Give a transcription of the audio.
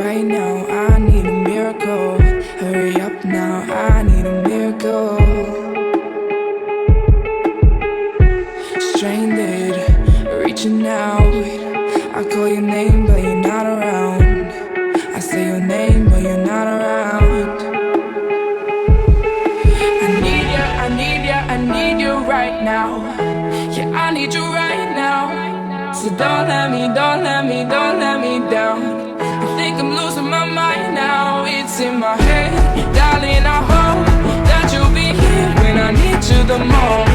right now, I need a miracle. Hurry up now, I need a miracle. Stranded, reaching out. I call your name, but you're not around. I say your name, but you're not around. I need ya, I need ya, I need you right now. Yeah, I need you right now. So don't let me, don't let me, don't let me down. I think I'm losing my mind now. It's in my head, darling, I hope that you'll be here when I need you the most.